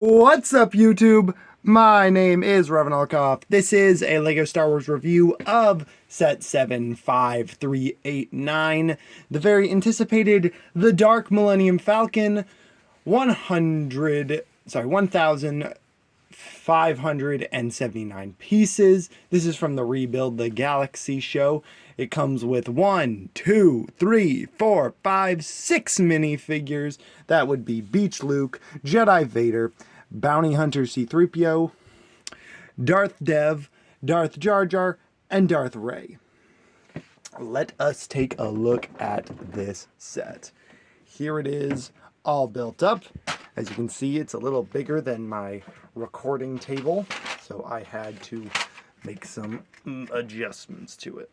What's up, YouTube? My name is Revan Alkoff. This is a LEGO Star Wars review of set 75389, the very anticipated The Dark Millennium Falcon, 1,579 pieces. This is from the Rebuild the Galaxy show. It comes with 1, 2, 3, 4, 5, 6 minifigures. That would be Beach Luke, Jedi Vader, Bounty Hunter C-3PO, Darth Dev, Darth Jar Jar, and Darth Rey. Let us take a look at this set. Here it is, all built up. As you can see, it's a little bigger than my recording table, so I had to make some adjustments to it.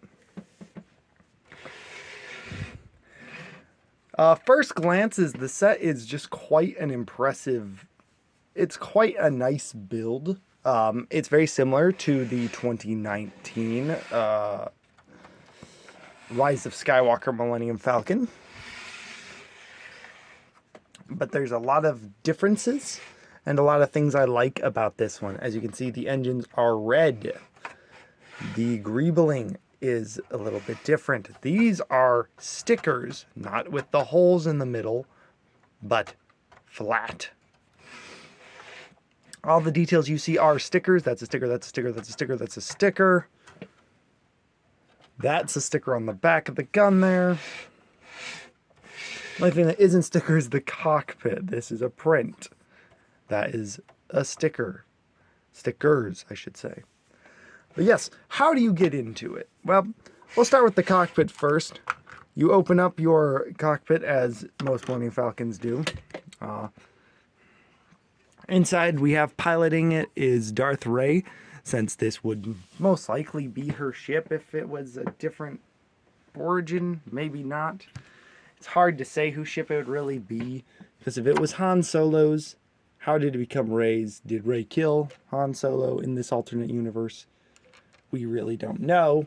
First glance is the set is just quite an impressive, it's quite a nice build. It's very similar to the 2019 Rise of Skywalker Millennium Falcon. But there's a lot of differences and a lot of things I like about this one. As you can see, the engines are red. The greebling is a little bit different. These are stickers, not with the holes in the middle, but flat. All the details you see are stickers. That's a sticker, that's a sticker, that's a sticker, that's a sticker. That's a sticker on the back of the gun there. The only thing that isn't sticker is the cockpit. This is a print. That is a sticker. Stickers, I should say. But yes, how do you get into it? Well, we'll start with the cockpit first. You open up your cockpit as most Millennium Falcons do. Inside we have piloting it is Darth Rey, since this would most likely be her ship if it was a different origin, maybe not. It's hard to say whose ship it would really be, because if it was Han Solo's, how did it become Rey's? Did Rey kill Han Solo in this alternate universe? We really don't know.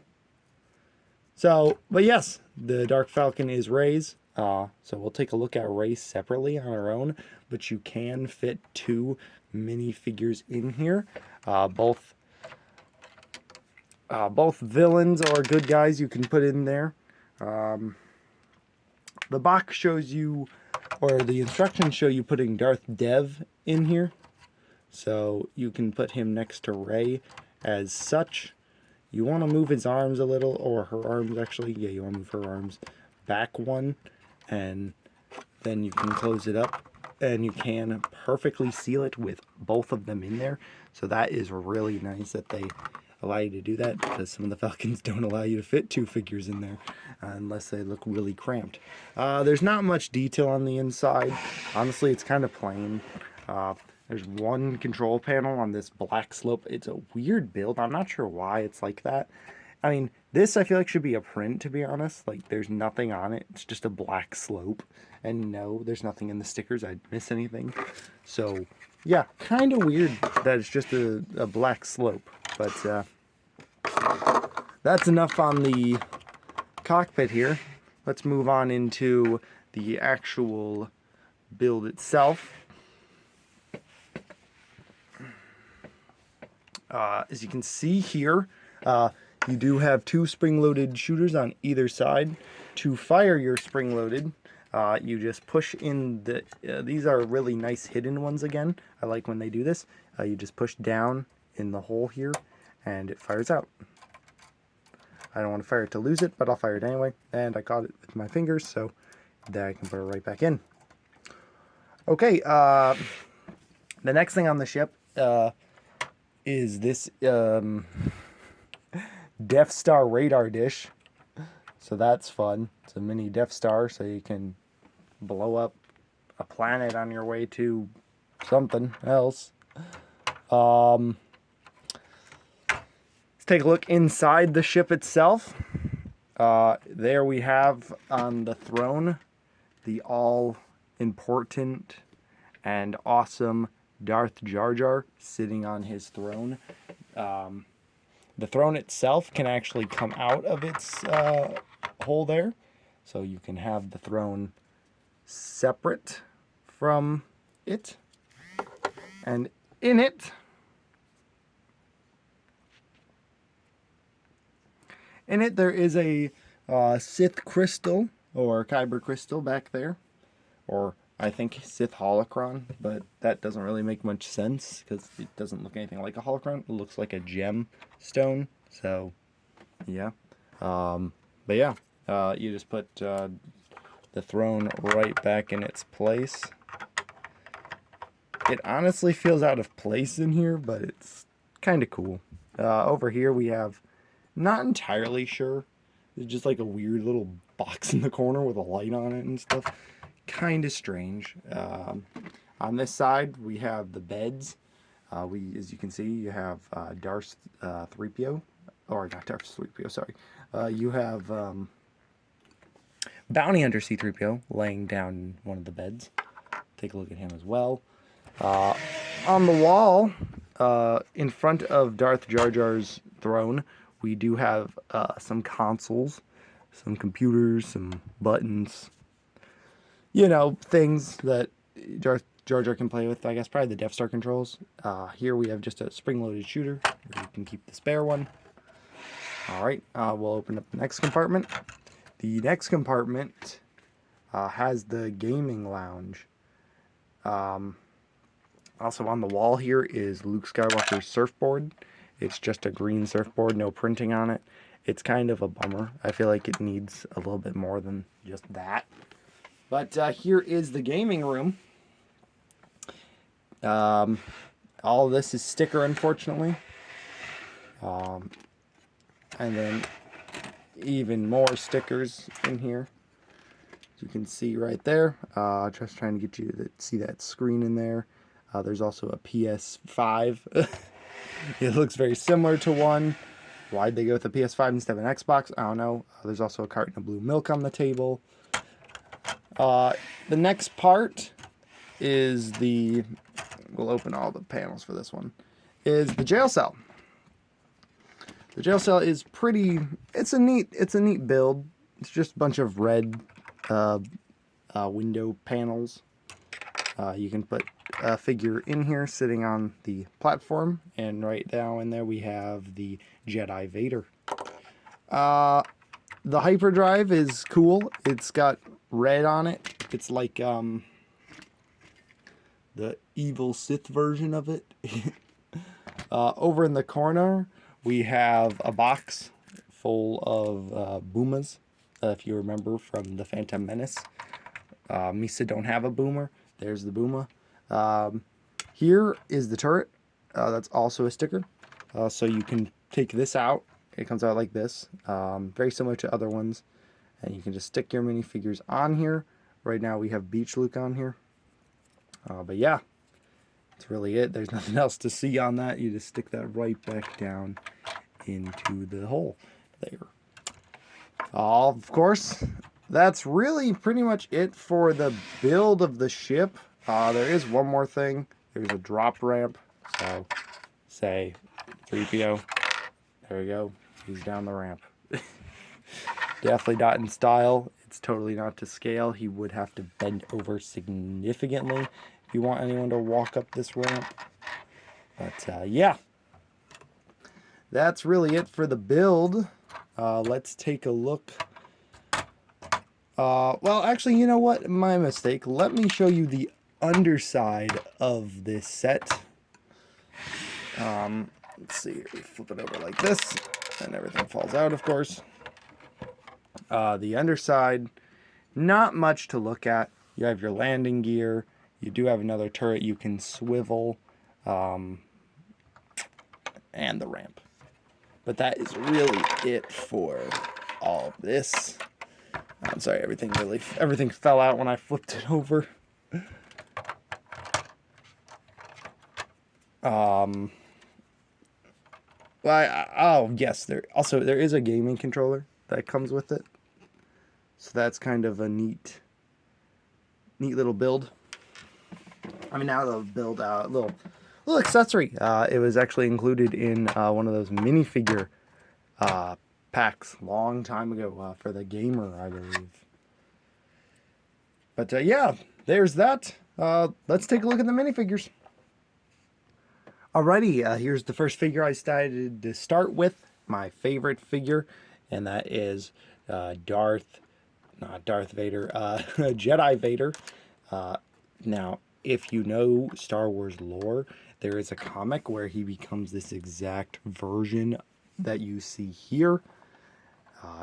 So, but yes, the Dark Falcon is Rey's. So we'll take a look at Rey separately on her own, but you can fit 2 minifigures in here. Both villains or good guys you can put in there. The box shows you, or the instructions show you putting Darth Dev in here. So you can put him next to Rey as such. You want to move his arms a little, or her arms actually. Yeah, you want to move her arms back one, and then you can close it up, and you can perfectly seal it with both of them in there. So that is really nice that they allow you to do that, because some of the Falcons don't allow you to fit 2 figures in there unless they look really cramped. There's not much detail on the inside. Honestly, it's kind of plain. There's one control panel on this black slope. It's a weird build. I'm not sure why it's like that. I mean, this I feel like should be a print, to be honest. Like, there's nothing on it. It's just a black slope. And no, there's nothing in the stickers. I'd miss anything. So, yeah, kind of weird that it's just a black slope. But that's enough on the cockpit here. Let's move on into the actual build itself. As you can see here, you do have 2 spring-loaded shooters on either side. To fire your spring-loaded, you just push in the... these are really nice hidden ones again. I like when they do this. You just push down in the hole here, and it fires out. I don't want to fire it to lose it, but I'll fire it anyway. And I caught it with my fingers, so there I can put it right back in. Okay, the next thing on the ship is this Death Star radar dish. So that's fun. It's a mini Death Star, so you can blow up a planet on your way to something else. Let's take a look inside the ship itself. There we have on the throne the all-important and awesome Darth Jar Jar sitting on his throne. The throne itself can actually come out of its hole there. So you can have the throne separate from it. And in it, there is a Sith crystal, or Kyber crystal back there. Or I think Sith holocron, but that doesn't really make much sense because it doesn't look anything like a holocron. It looks like a gem stone. So, yeah. But yeah, you just put the throne right back in its place. It honestly feels out of place in here, but it's kind of cool. Over here we have, not entirely sure, it's just like a weird little box in the corner with a light on it and stuff. Kind of strange. On this side we have the beds. As you can see, you have Darth 3PO, or not Darth 3PO, sorry. You have Bounty Hunter C-3PO laying down in one of the beds. Take a look at him as well. On the wall, in front of Darth Jar Jar's throne, we do have some consoles, some computers, some buttons. You know, things that Darth Jar Jar can play with. I guess probably the Death Star controls. Here we have just a spring-loaded shooter. You can keep the spare one. Alright, we'll open up the next compartment. The next compartment has the gaming lounge. Also on the wall here is Luke Skywalker's surfboard. It's just a green surfboard, no printing on it. It's kind of a bummer. I feel like it needs a little bit more than just that. But here is the gaming room. All of this is sticker, unfortunately. And then even more stickers in here. As you can see right there. Just trying to get you to see that screen in there. There's also a PS5. It looks very similar to one. Why'd they go with the PS5 instead of an Xbox? I don't know. There's also a carton of blue milk on the table. The next part is we'll open all the panels for this one, is the jail cell. The jail cell is it's a neat build. It's just a bunch of red window panels. You can put a figure in here sitting on the platform, and right now in there we have the Jedi Vader. The hyperdrive is cool. It's got red on it. It's like the evil Sith version of it. Over in the corner we have a box full of boomas. If you remember from the Phantom Menace, Misa don't have a boomer. There's the booma. Here is the turret. That's also a sticker. So you can take this out. It comes out like this. Very similar to other ones. And you can just stick your minifigures on here. Right now we have Beach Luke on here. But yeah, that's really it. There's nothing else to see on that. You just stick that right back down into the hole there. Of course, that's really pretty much it for the build of the ship. There is one more thing. There's a drop ramp. So, say 3PO. There we go. He's down the ramp. Definitely not in style. It's totally not to scale. He would have to bend over significantly if you want anyone to walk up this ramp. But yeah, that's really it for the build. Let's take a look. Well, actually, you know what? My mistake. Let me show you the underside of this set. Let's see here. We flip it over like this, and everything falls out, of course. The underside, not much to look at. You have your landing gear. You do have another turret you can swivel, and the ramp. But that is really it for all of this. I'm sorry, everything fell out when I flipped it over. Oh yes, there is a gaming controller that comes with it. So that's kind of a neat little build. I mean, now they'll build a little accessory. It was actually included in one of those minifigure packs long time ago for the gamer, I believe. But yeah, there's that. Let's take a look at the minifigures. Alrighty, here's the first figure I decided to start with, my favorite figure, and that is not Darth Vader, Jedi Vader. Now, if you know Star Wars lore, there is a comic where he becomes this exact version that you see here.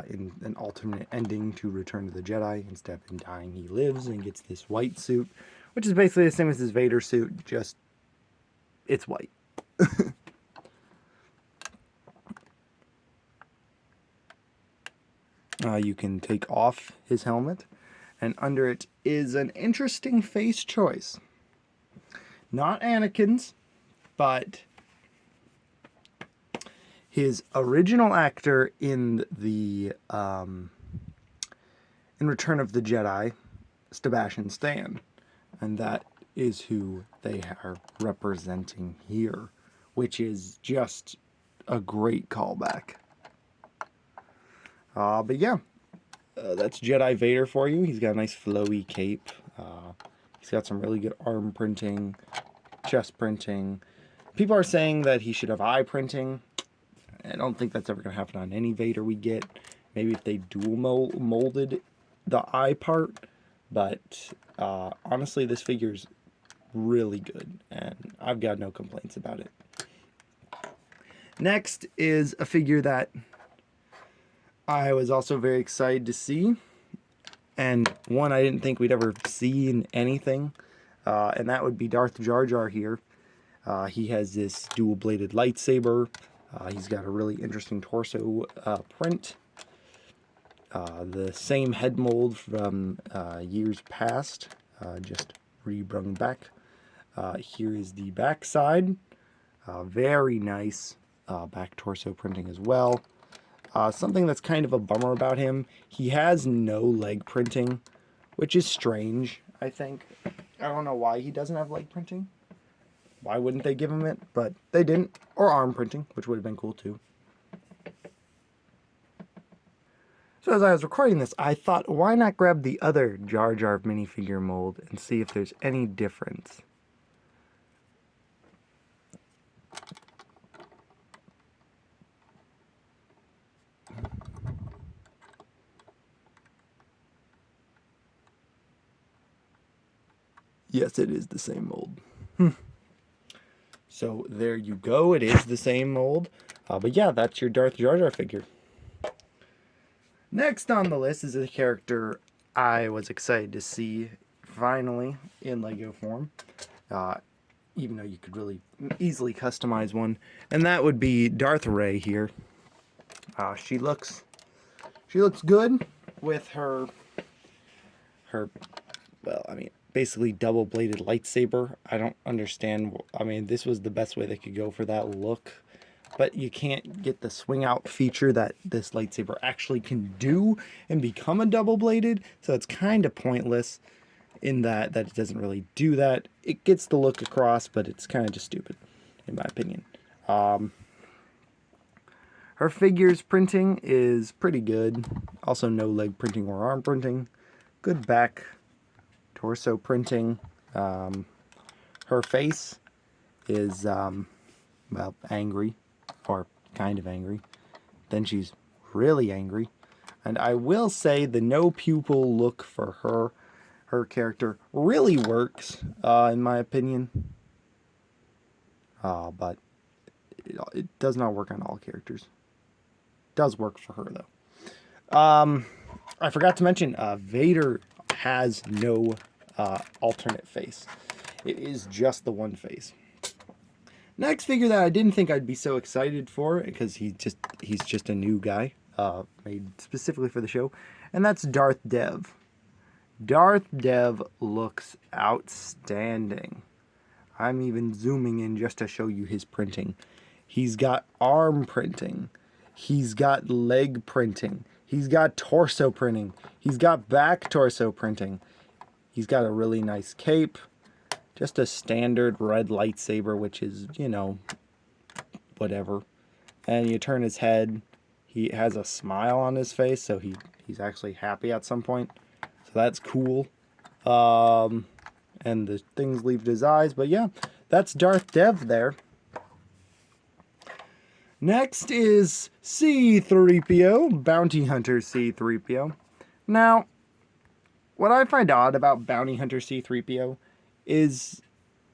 In an alternate ending to Return of the Jedi, instead of him dying, he lives and gets this white suit, which is basically the same as his Vader suit, just it's white. You can take off his helmet, and under it is an interesting face choice. Not Anakin's, but his original actor in the in Return of the Jedi, Sebastian Stan, and that is who they are representing here, which is just a great callback. But yeah, that's Jedi Vader for you. He's got a nice flowy cape. He's got some really good arm printing, chest printing. People are saying that he should have eye printing. I don't think that's ever going to happen on any Vader we get. Maybe if they dual molded the eye part. But honestly, this figure's really good, and I've got no complaints about it. Next is a figure that I was also very excited to see, and one I didn't think we'd ever see in anything, and that would be Darth Jar Jar here. He has this dual-bladed lightsaber. He's got a really interesting torso print. The same head mold from years past, just rebrung back. Here is the back side. Very nice back torso printing as well. Something that's kind of a bummer about him, he has no leg printing, which is strange, I think. I don't know why he doesn't have leg printing. Why wouldn't they give him it? But they didn't. Or arm printing, which would have been cool too. So as I was recording this, I thought, why not grab the other Jar Jar minifigure mold and see if there's any difference. Yes, it is the same mold. So there you go. It is the same mold. But yeah, that's your Darth Jar Jar figure. Next on the list is a character I was excited to see finally in Lego form. Even though you could really easily customize one. And that would be Darth Rey here. She looks good with her well, I mean, basically double-bladed lightsaber. I don't understand. I mean, this was the best way they could go for that look. But you can't get the swing out feature that this lightsaber actually can do and become a double-bladed. So it's kind of pointless in that it doesn't really do that. It gets the look across, but it's kind of just stupid, in my opinion. Her figure's printing is pretty good. Also no leg printing or arm printing. Good back torso printing. Her face is, well, angry, or kind of angry. Then she's really angry. And I will say the no pupil look for her character really works, in my opinion. But it does not work on all characters. It does work for her, though. I forgot to mention, Vader has no alternate face. It is just the one face. Next figure that I didn't think I'd be so excited for, because he's just a new guy, made specifically for the show, and that's Darth Dev. Darth Dev looks outstanding. I'm even zooming in just to show you his printing. He's got arm printing. He's got leg printing. He's got torso printing. He's got back torso printing. He's got a really nice cape. Just a standard red lightsaber, which is, you know, whatever. And you turn his head. He has a smile on his face, so he's actually happy at some point. So that's cool. And the things leave his eyes. But yeah, that's Darth Dev there. Next is C-3PO, Bounty Hunter C-3PO. Now, what I find odd about Bounty Hunter C-3PO is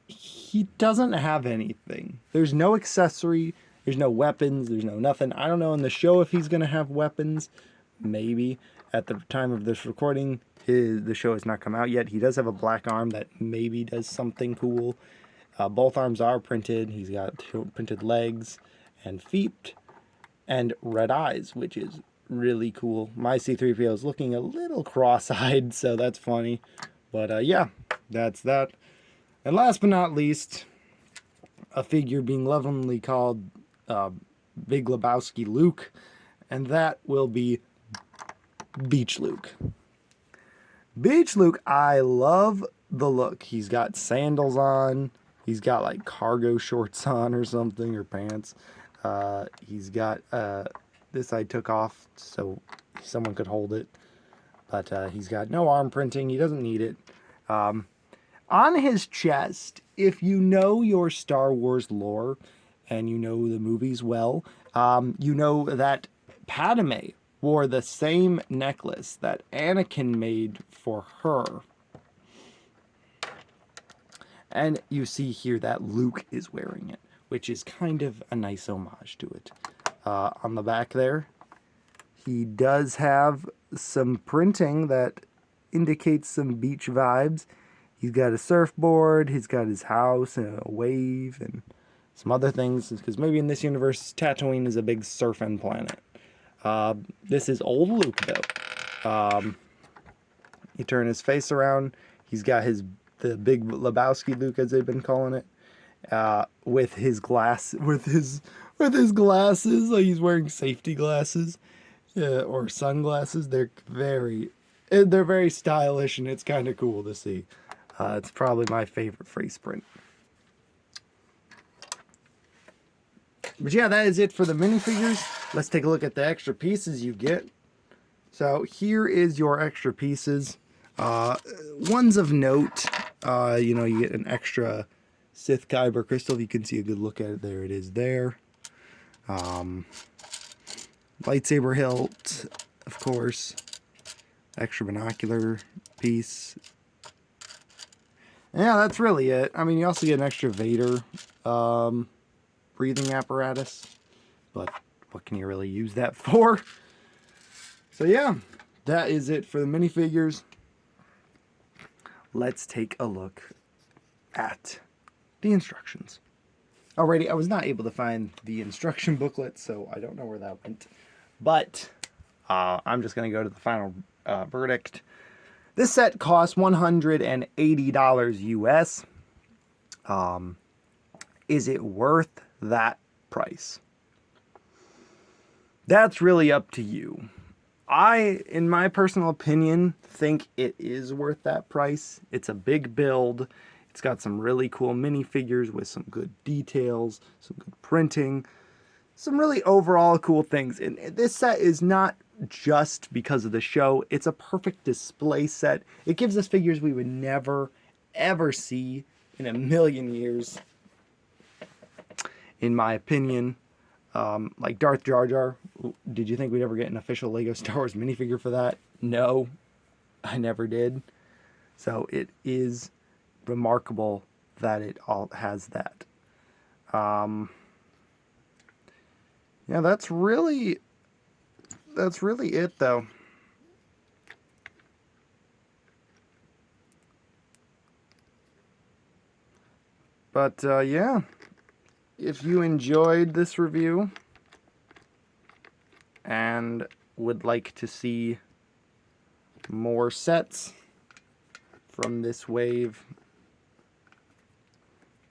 he doesn't have anything. There's no accessory, there's no weapons, there's no nothing. I don't know in the show if he's going to have weapons. Maybe. At the time of this recording, the show has not come out yet. He does have a black arm that maybe does something cool. Both arms are printed. He's got printed legs and feet and red eyes, which is really cool. My C-3PO is looking a little cross-eyed, so that's funny. But yeah, that's that. And last but not least, a figure being lovingly called Big Lebowski Luke, and that will be Beach Luke. Beach Luke, I love the look. He's got sandals on. He's got like cargo shorts on or something, or pants. He's got this I took off so someone could hold it. But he's got no arm printing. He doesn't need it. On his chest, if you know your Star Wars lore and you know the movies well, you know that Padme wore the same necklace that Anakin made for her. And you see here that Luke is wearing it, which is kind of a nice homage to it. On the back there, he does have some printing that indicates some beach vibes. He's got a surfboard, he's got his house and a wave and some other things, because maybe in this universe, Tatooine is a big surfing planet. This is old Luke, though. You turn his face around, he's got the Big Lebowski Luke, as they've been calling it, with his glasses. Like he's wearing safety glasses, or sunglasses. They're very stylish, and it's kind of cool to see. It's probably my favorite face print. But yeah, that is it for the minifigures. Let's take a look at the extra pieces you get. So here is your extra pieces. Ones of note, you get an extra Sith Kyber crystal. You can see a good look at it. There it is there. Lightsaber hilt, of course. Extra binocular piece. Yeah, that's really it. I mean, you also get an extra Vader breathing apparatus, but what can you really use that for? So yeah, that is it for the minifigures. Let's take a look at the instructions. Alrighty, I was not able to find the instruction booklet, so I don't know where that went. But I'm just going to go to the final verdict. This set costs $180 US. Is it worth that price? That's really up to you. I, in my personal opinion, think it is worth that price. It's a big build. It's got some really cool minifigures with some good details, some good printing, some really overall cool things. And this set is not just because of the show. It's a perfect display set. It gives us figures we would never, ever see in a million years, in my opinion. Like Darth Jar Jar. Did you think we'd ever get an official Lego Star Wars minifigure for that? No, I never did. So it is remarkable that it all has that. Yeah, that's really it, though. But yeah, if you enjoyed this review and would like to see more sets from this wave,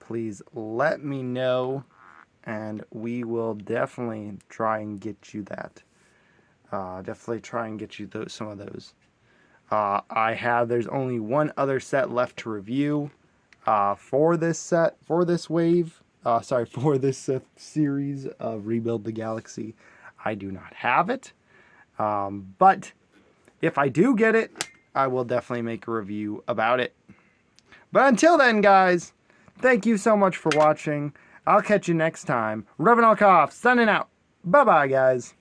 please let me know, and we will definitely try and get you that. Definitely try and get you some of those. There's only one other set left to review for this wave. For this series of Rebuild the Galaxy. I do not have it. But if I do get it, I will definitely make a review about it. But until then, guys, thank you so much for watching. I'll catch you next time. Revenant signing out. Bye-bye, guys.